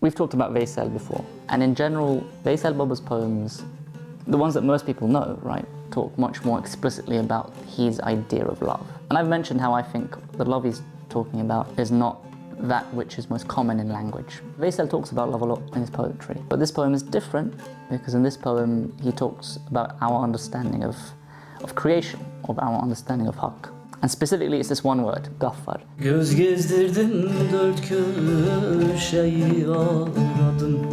We've talked about Veysel before, and in general, Veysel Baba's poems, the ones that most people know, right, talk much more explicitly about his idea of love. And I've mentioned how I think the love he's talking about is not that which is most common in language. Veysel talks about love a lot in his poetry, but this poem is different because in this poem he talks about our understanding of creation, of our understanding of hak. And specifically it's this one word, Gaffar. Gezdirdim, dört köşeyi aradım.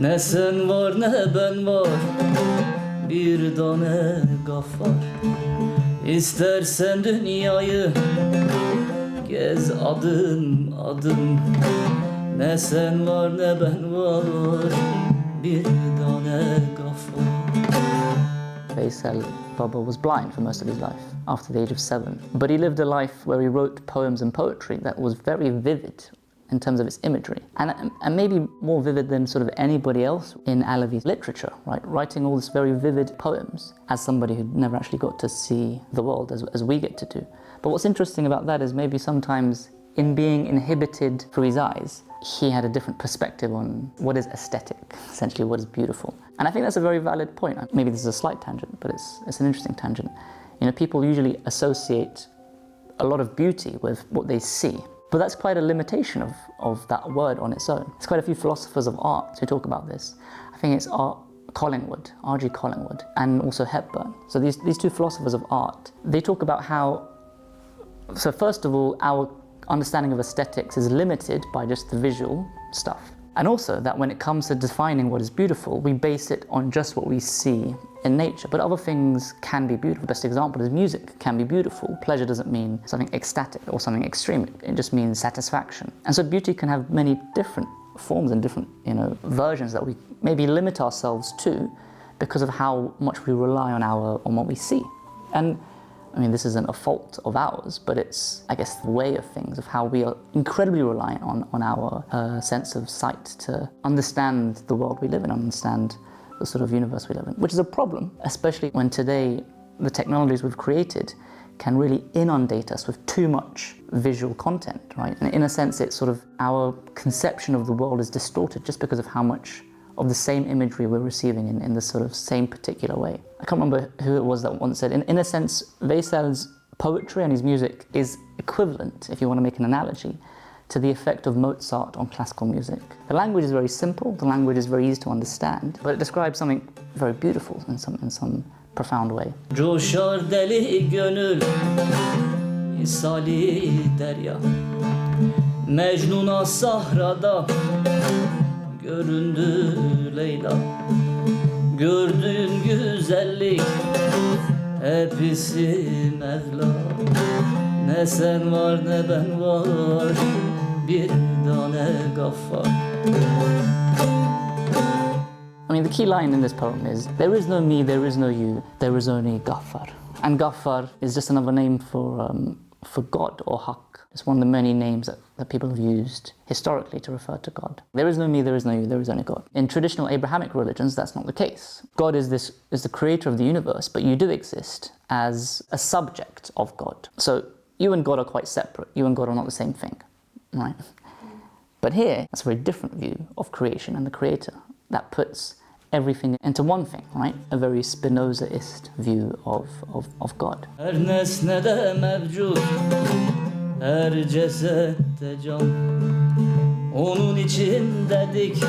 Ne sen var ne ben var, bir tane Gaffar. İstersen dünyayı gez adım adım. Ne sen var ne ben var, bir tane Gaffar. Veysel Baba was blind for most of his life, after the age of 7. But he lived a life where he wrote poems and poetry that was very vivid in terms of its imagery, and maybe more vivid than sort of anybody else in Alavi literature, right? Writing all these very vivid poems as somebody who never actually got to see the world as we get to do. But what's interesting about that is maybe sometimes in being inhibited through his eyes, he had a different perspective on what is aesthetic, essentially what is beautiful. And I think that's a very valid point. Maybe this is a slight tangent, but it's an interesting tangent. You know, people usually associate a lot of beauty with what they see, but that's quite a limitation of that word on its own. There's quite a few philosophers of art who talk about this. I think it's Collingwood, R.G. Collingwood, and also Hepburn. So these two philosophers of art, they talk about how, so first of all, our understanding of aesthetics is limited by just the visual stuff. And also that when it comes to defining what is beautiful, we base it on just what we see in nature. But other things can be beautiful. The best example is music can be beautiful. Pleasure doesn't mean something ecstatic or something extreme. It just means satisfaction. And so beauty can have many different forms and different, versions that we maybe limit ourselves to because of how much we rely on what we see. And I mean, this isn't a fault of ours, but it's, I guess, the way of things, of how we are incredibly reliant on our sense of sight to understand the world we live in, understand the sort of universe we live in, which is a problem, especially when today the technologies we've created can really inundate us with too much visual content, right? And in a sense, it's sort of our conception of the world is distorted just because of how much of the same imagery we're receiving in the sort of same particular way. I can't remember who it was that once said, in a sense, Veysel's poetry and his music is equivalent, if you want to make an analogy, to the effect of Mozart on classical music. The language is very simple, the language is very easy to understand, but it describes something very beautiful in some profound way. Coşar deli gönül, misali derya. Mecnun'a sahrada, göründü Leyla. Gördüğün güzellik, hepisi Mevla. Ne sen var ne ben var, bir tane Gaffar. I mean, the key line in this poem is, there is no me, there is no you, there is only Gaffar. And Gaffar is just another name for God or hak. It's one of the many names that people have used historically to refer to God. There is no me, there is no you, there is only God. In traditional Abrahamic religions, that's not the case. God is the creator of the universe, but you do exist as a subject of God. So you and God are quite separate. You and God are not the same thing, right? But here, that's a very different view of creation and the creator that puts everything into one thing, right? A very Spinozaist view of God. Her nesnede mevcut, her cesedde can. Onun için dedik,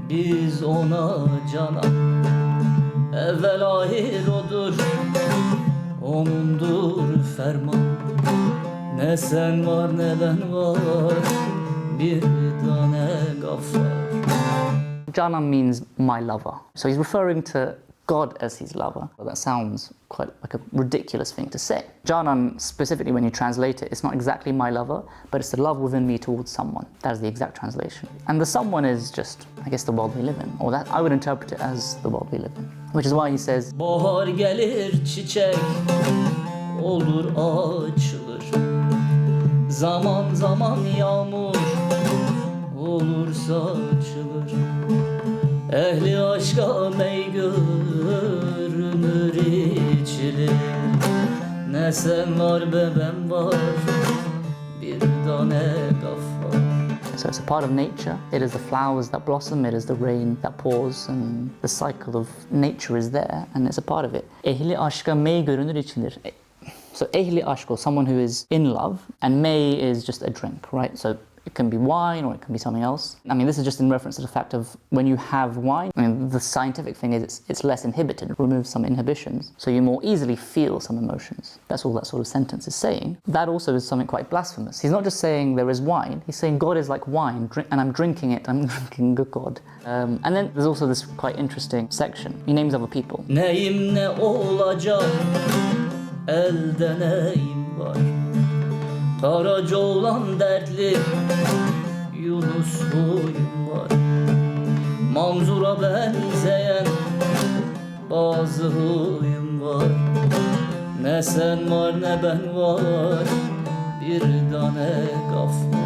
biz ona cana. Evvel ahir odur, onundur ferman. Ne sen var ne ben var, bir tane Gaffar. Canan means my lover. So he's referring to God as his lover. Well, that sounds quite like a ridiculous thing to say. Canan, specifically when you translate it, it's not exactly my lover, but it's the love within me towards someone. That is the exact translation. And the someone is just, I guess, the world we live in. Or that I would interpret it as the world we live in. Which is why he says, Bahar gelir çiçek, olur açılır. Zaman zaman yağmur, olur saçılır. Ehli aşka mey görünür içilir. Ne sen var be ben var, bir tane Gaffar. So it's a part of nature. It is the flowers that blossom, it is the rain that pours, and the cycle of nature is there, and it's a part of it. Ehli aşka mey görünür içilir. So ehli aşk, or someone who is in love, and mey is just a drink, right? So it can be wine or it can be something else. I mean, this is just in reference to the fact of when you have wine, I mean, the scientific thing is it's less inhibited, it removes some inhibitions, so you more easily feel some emotions. That's all that sort of sentence is saying. That also is something quite blasphemous. He's not just saying there is wine, he's saying God is like wine, and I'm drinking it, I'm drinking good God. And then there's also this quite interesting section. He names other people. Neyim ne olacak, elde neyim var. Karac'oğlan Dertli Yunus huyum var. Mansur'a benzeyen bazı huyum var. Ne sen var ne ben var, bir tane Gaffar.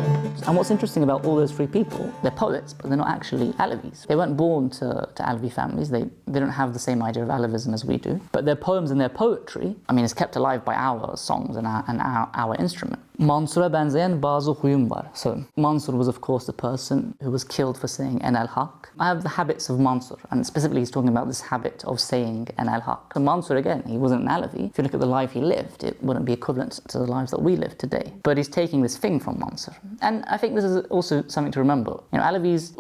And what's interesting about all those three people, they're poets, but they're not actually Alevis. They weren't born to Alevi families. They don't have the same idea of Alevism as we do. But their poems and their poetry, I mean, is kept alive by our songs and our instrument. Mansur'a benzeyen bazı huyum var. So Mansur was, of course, the person who was killed for saying En el Haq. I have the habits of Mansur, and specifically he's talking about this habit of saying En el Haq. So Mansur, again, he wasn't an Alevi. If you look at the life he lived, it wouldn't be equivalent to the lives that we live today. But he's taking this thing from Mansur. And I think this is also something to remember. You know, Alevis,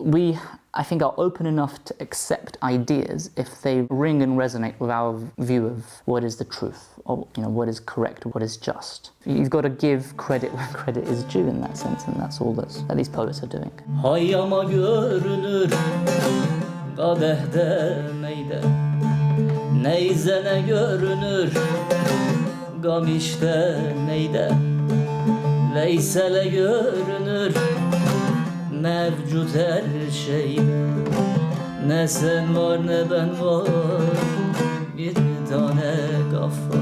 I think, are open enough to accept ideas if they ring and resonate with our view of what is the truth, or what is correct, what is just. You've got to give credit where credit is due in that sense, and that's all that these poets are doing. Hayyama görünür kadehde meyde, neyzene görünür gamişte neyde, Veysel'e görünür mevcut her şeyde. Ne sen var ne ben var, bir tane Gaffar.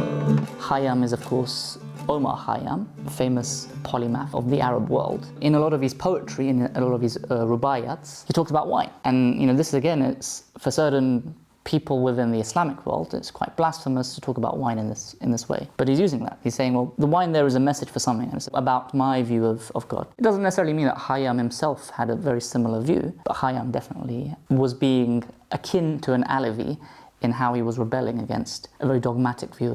Khayyam is, of course, Omar Khayyam, a famous polymath of the Arab world. In a lot of his poetry, in a lot of his rubaiyats, he talks about wine. And this again, it's for certain people within the Islamic world, it's quite blasphemous to talk about wine in this way. But he's using that. He's saying, well, the wine there is a message for something, and it's about my view of God. It doesn't necessarily mean that Khayyam himself had a very similar view, but Khayyam definitely was being akin to an Alevi in how he was rebelling against a very dogmatic view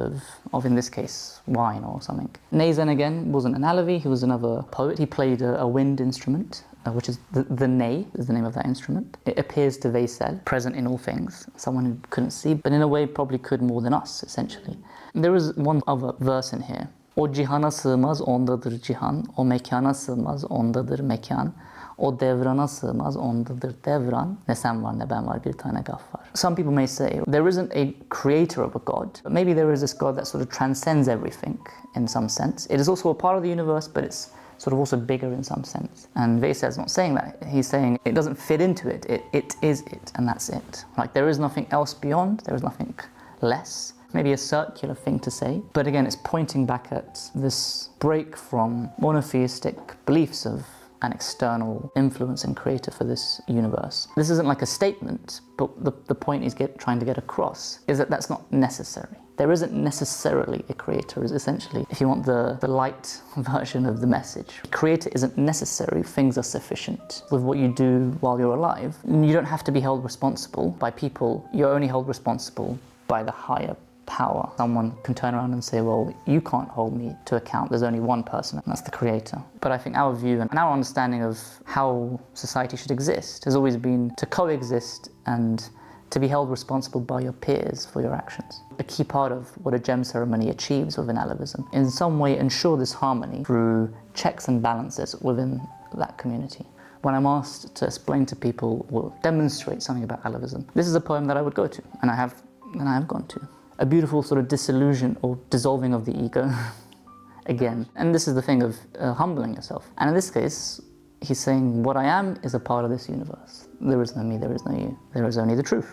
of in this case, wine or something. Neyzen, again, wasn't an Alevi, he was another poet. He played a wind instrument, which is the ney, is the name of that instrument. It appears to Veysel, present in all things, someone who couldn't see, but in a way probably could more than us, essentially. There is one other verse in here. O cihana sığmaz, ondadır cihan. O mekana sığmaz, ondadır mekan. O devrana sığmaz, ondadır devran. Ne sen var ne ben var, bir tane Gaffar. Some people may say there isn't a creator of a God, but maybe there is this God that sort of transcends everything in some sense. It is also a part of the universe, but it's sort of also bigger in some sense. And Veysel's not saying that. He's saying it doesn't fit into it. It is it, and that's it. Like there is nothing else beyond, there is nothing less. Maybe a circular thing to say, but again, it's pointing back at this break from monotheistic beliefs of an external influence and creator for this universe. This isn't like a statement, but the point he's trying to get across is that that's not necessary. There isn't necessarily a creator, is essentially, if you want the light version of the message. Creator isn't necessary, things are sufficient. With what you do while you're alive, you don't have to be held responsible by people, you're only held responsible by the higher power. Someone can turn around and say, well, you can't hold me to account, there's only one person, and that's the creator. But I think our view and our understanding of how society should exist has always been to coexist and to be held responsible by your peers for your actions. A key part of what a gem ceremony achieves within Alevism, in some way ensure this harmony through checks and balances within that community. When I'm asked to explain to people or demonstrate something about Alevism, this is a poem that I would go to, and I have gone to. A beautiful sort of dissolution or dissolving of the ego again. And this is the thing of humbling yourself. And in this case, he's saying what I am is a part of this universe. There is no me, there is no you. There is only the truth.